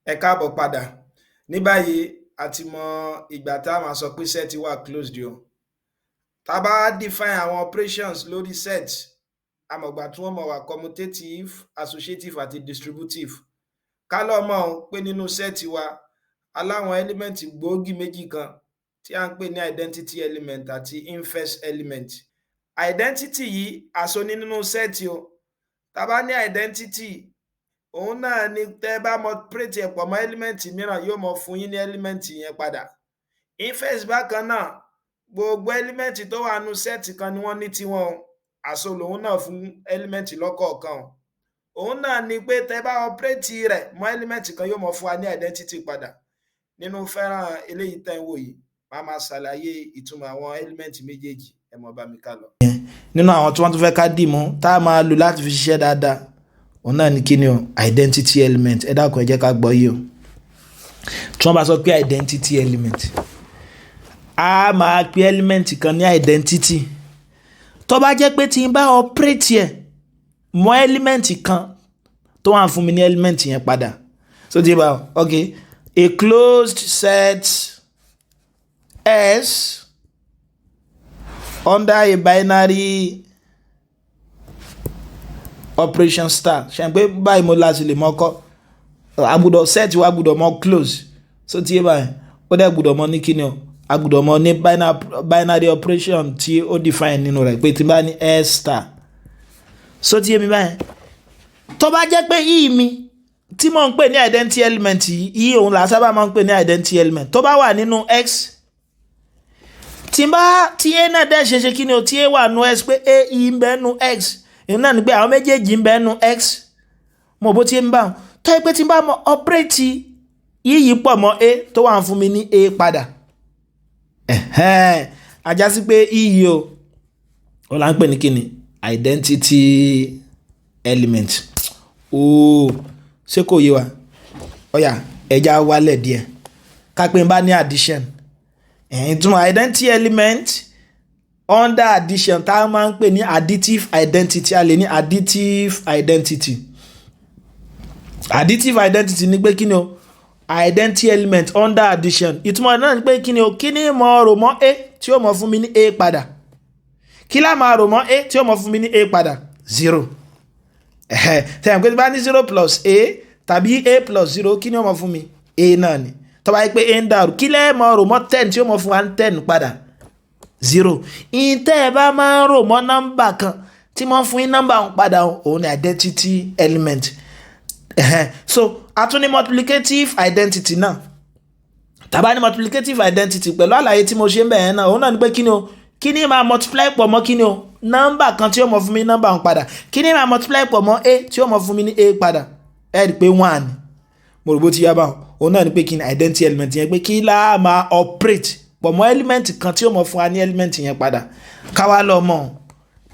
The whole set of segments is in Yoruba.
Ẹ káàbọ̀ padà. Ní báyìí a ti mọ ìgbà tá a máa sọ pé set wà closed o. Tá a bá define àwọn operations lórí set, a mọ̀ ìgbà tí wọ́n mọ̀ wà commutative, associative àti distributive. Ká lọ mọ̀ pé nínú set wa aláwọn element gbòógì méjì kan tí a ń pè ní identity element àti inverse element. Identity yìí àṣọ ní nínú set o. Tá a bá ní identity, òun náà ni tẹ́ bá multiply ẹ̀ pọ̀ mọ́ element mìíràn yóò mọ fún yín ní element yẹn padà. Inverse bákan náà, gbogbo element tó wà nínú set kan ni wọ́n ní tiwọn o. Àṣọ lòun náà fún element lọ́kọ̀ọ̀kan o. Òun náà ni pé tẹ́ bá operate rẹ̀ mọ́ element kan yóò mọ fún wa ní identity padà. Nínú fẹ́ràn eléyìí tẹ́ ń wò yìí, máa máa ṣàlàyé ìtumọ̀ àwọn element méjèèjì. Ẹ mọ̀ bá mi ká lọ. Nínú àwọn tí wọ́n tún fẹ́ ká dì mú tá a máa lò láti fi ṣiṣẹ́ dáadáa, òun náà ni kíni o, identity element. Ẹ dákun ẹ jẹ́ ká gbọ́ yìí o. Tí wọ́n bá sọ pé identity element, a máa pe element kan ní identity tó bá jẹ́ pé tí n bá operate ẹ̀ mọ́ element kan tó wà fún mi ní element yẹn padà. So tí bá okay, a closed set S under a binary operation star. Ṣé pé báyìí mo láti lè mọ́ kọ́ agbọ́dọ̀ set wa gbọ́dọ̀ mọ́ close. So tí báyìí ó dẹ̀ gbọ́dọ̀ mọ́ ní kíni o, agbọ́dọ̀ mọ́ ní binary operation tí ó define nínú rẹ̀ pé tí bá ní S star. So tí èmi báyìí tó bá jẹ́ pé e mi tí mo ń pè ní identity element yìí, òun là sábà máa ń pè ní identity element tó bá wà nínú X, tí a náà dẹ̀ ṣe kíni o, tí a wà nínú X pé a e ń bẹ nínú X, ìyẹn náà ni pé àwọn méjèèjì ń bẹ nínú X, mo bó ti ń bá wọn tó yẹ pé tí n bá mọ operate yíyí pọ̀ mọ́ a tó wà fún mi ní a padà, ajá sí pé yíyí o ó là ń pè ní kíni identity element. Ṣé kò yé wa? Ọ̀yà ẹja wálẹ̀ díẹ̀ ká pé n bá ní addition, ìtumọ̀ identity element under addition tá a máa ń pè ní additive identity. A lè ní additive identity. Additive identity ni pé kíni o, identity element under addition. Ìtumọ̀ náà ni pé kíni o, kíni mo rò mọ́ a tí ó mọ fún mi ní a padà, kí lá máa rò mọ́ a tí ó mọ fún mi ní a padà, 0. Tẹ̀yìn pé tí bá ní 0 plus a tàbí a plus 0, kí ni ó mọ fún mi? A náà ni. Tó bá yẹ pé a ń dàrú, kí lẹ́ mọ rò mọ́ 10 tí ó mọ fún wa ní 10 padà, 0. Ìtẹ́ ẹ bá máa ń rò mọ́ nọ́mbà kan tí wọ́n fún yín nọ́mbà òun padà, òun ni identity element. So a tún ní multiplicative identity náà. Tàbá ní multiplicative identity pẹ̀lú àlàyé tí mo ṣe ń bẹ̀rẹ̀ náà, òun náà ni pé kíni o, kíni máa multiply pọ̀ mọ́ kíni o, nọ́mbà kan tí ó mọ fún mi nọ́mbà òun padà, kíni máa multiply pọ̀ mọ́ a tí ó mọ fún mi ní a padà. Ẹ rí i pé 1 ni. Mo rò bó ti yá báwọn. Òun náà ni pé kíni identity element yẹn pé kí lá máa operate pọ̀ mọ́ element kan tí ó mọ fún wa ní element yẹn padà. Ká wá lọ mọ̀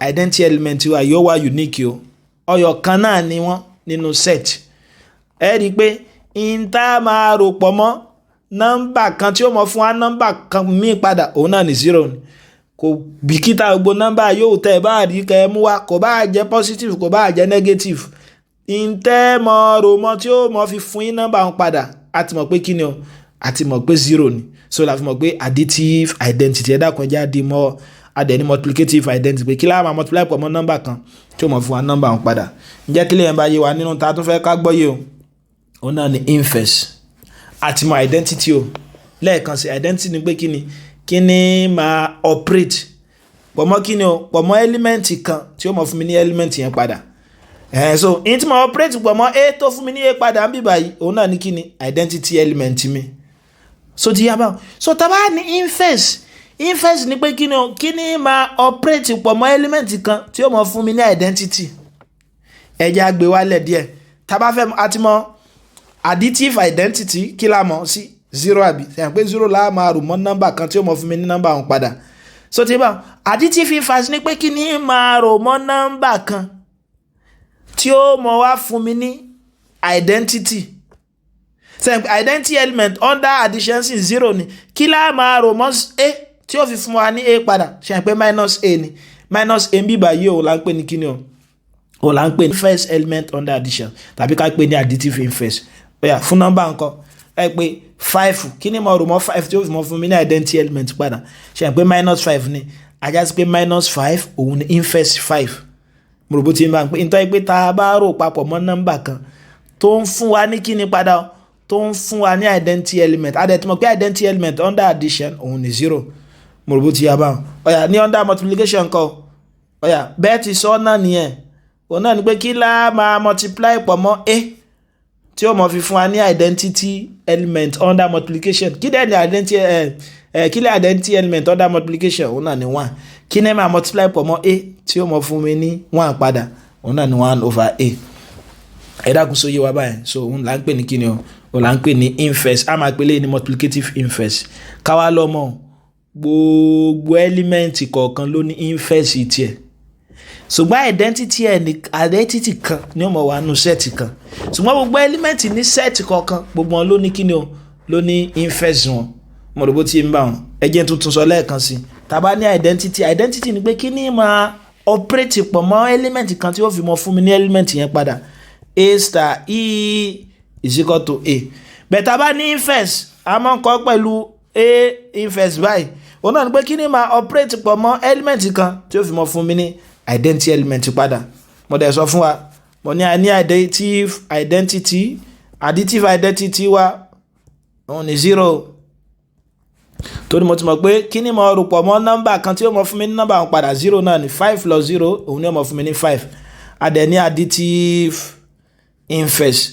identity element wa yóò wá unique o. Ọyọ̀ kan náà ni wọ́n nínú set. Ẹ rí i pé ìta máa rò pọ̀ mọ́ nọ́mbà kan tí ó mọ fún wa nọ́mbà kan míì padà, òun náà ni 0 ni. Kò bìkítà gbogbo nọ́mbà yóò tẹ́ bá rí kẹ́ mú wá, kò bá jẹ́ positive kò bá jẹ́ negative. Ìtẹ́ mọ rò mọ́ tí ó mọ fi fún yín nọ́mbà wọn padà, a ti mọ̀ pé kíni o, a ti mọ̀ pé 0 ni. So la fi mọ̀ pé additive identity ẹ dákun ẹja di mọ́ adẹ̀ ní multiplicative identity pé kí lá máa multiply pọ̀ mọ́ nọ́mbà kan tí ó mọ fún wa nọ́mbà wọn padà. Ǹjẹ́ kí lè yẹn bá yé wa nínú ta tó fẹ́ ká gbọ́ yé o, òun náà ni inverse. Àti mọ̀ identity o lẹ́ẹ̀kan sí, identity ni pé kíni máa operate pọ̀ mọ́ kíni o, pọ̀ mọ́ element kan tí ó mọ fún mi ní element yẹn padà. So in tí mo operate pọ̀ mọ́ a tó fún mi ní a padà ń bí báyìí, òun náà ni kíni identity element mi. So ti yá báwọn. So tá bá ní inverse ni pé kíni o, kíni máa operate pọ̀ mọ́ element kan tí ó mọ fún mi ní identity. Ẹ jẹ́ á gbé wálẹ̀ díẹ̀. Tá bá fẹ́ àti mọ̀ additive identity, kí la mọ̀ sí 0 àbí, ṣe pé 0 la máa rò mọ́ nọ́mbà kan tí ó mọ fún mi ní nọ́mbà òun padà. So ti bá additive inverse ni pé kíni máa rò mọ́ nọ́mbà kan tí ó mọ wá fún mi ní identity. Ṣe identity element under addition sí 0 ni, kí la máa rò mọ́ a tí ó fi fún wa ní a padà, ṣe pé minus a ni. Minus a ń bí báyìí o là ń pè ní kíni o, o là ń pè ní first element under addition tàbí ká pè ní additive inverse. ó yá fún nọ́mbà nǹkan ẹ pé 5 kí ni mo rò mọ́ 5 tí ó fi mọ́ fún mi ní identity element padà ṣe pé -5 ni ajá sí pé -5 òun ni inverse 5 mo rò bó ti ń bá ń pè nítorí pé tá a bá rò papọ̀ mọ́ nọ́mbà kan tó ń fún wa ní kíni padà tó ń fún wa ní identity element adẹ̀ tí mo pé identity element under addition òun ni 0 mo rò bó ti yá báwọn ó yá ní under multiplication kọ́ ó yá bẹ́ẹ̀ ti sọ náà nìyẹn òun náà ni pé kí la máa multiply pọ̀ mọ́ a tí ó mọ̀ fi fún wa ní identity element under multiplication kí dẹ̀ ní identity element under multiplication òun náà ni 1 kí ní máa multiply pọ̀ mọ́ a tí ó mọ̀ fún mi ní 1 padà òun náà ni 1/a ẹ dákun sóyè wa báyìí so òun là ń pè ní kíni o òun là ń pè ní inverse a máa pè lé ní multiplicative inverse káwá lọ́mọ gbogbo element kọ̀ọ̀kan ló ní inverse tiẹ̀ ṣùgbọ́n identity kan ni ó mọ̀ wá nù set kan ṣùgbọ́n gbogbo element ní set kọ̀ọ̀kan gbogbo wọn ló ní kíni o ló ní inverse wọn mo rò bó ti ń bá wọn ẹ jẹ́ tuntun sọ lẹ́ẹ̀kan sí tá bá ní identity ni pé kíni máa operate pọ̀ mọ́ element kan tí ó fi mọ́ fún mi ní element yẹn padà a star e is equal to a bẹ̀tà bá ní inverse a máa ń kọ́ pẹ̀lú a inverse báyìí òun náà ni pé kíni máa operate pọ̀ mọ́ element kan tí ó fi mọ́ fún mi ní identity element padà mo dẹ̀ sọ fún wa mo ní a ní additive identity wa òun ni 0 torí mo ti mọ̀ pé kí ni mo rò pọ̀ mọ́ nọ́mbà kan tí ó mọ̀ fún mi ní nọ́mbà wọn padà 0 náà ni 5 plus 0 òun ni ó mọ̀ fún mi ní 5 a dẹ̀ ní additive inverse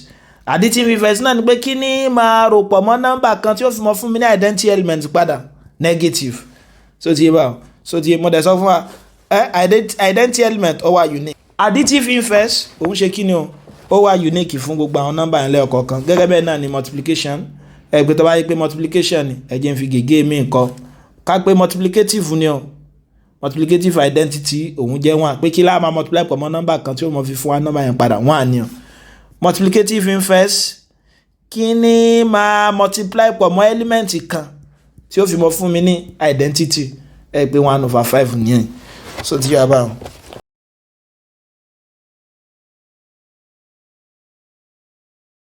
náà ni pé kí ni máa rò pọ̀ mọ́ nọ́mbà kan tí ó fi mọ̀ fún mi ní identity element padà negative so ti yé báwo so ti yé mo dẹ̀ sọ fún wa identity element ó wà unique additive inverse òun ṣe kíni o ó wà unique fún gbogbo àwọn nọ́mbà yẹn lẹ́ẹ̀kọ̀ọ̀kan gẹ́gẹ́ bẹ́ẹ̀ náà ni multiplication ẹgbẹ́ tó bá yẹ pé multiplication ni ẹ jẹ́ n fi gègé mi nǹkan ká pé multiplicative ni o multiplicative identity òun jẹ́ 1 pé kí la máa multiply pọ̀ mọ́ nọ́mbà kan tí ó mọ̀ fi fún wa nọ́mbà yẹn padà 1 ni o multiplicative inverse kí ni máa multiply pọ̀ mọ́ element kan tí ó fi mọ̀ fún mi ní identity ẹ pé 1/5 nìyẹn so ti yá báwọn.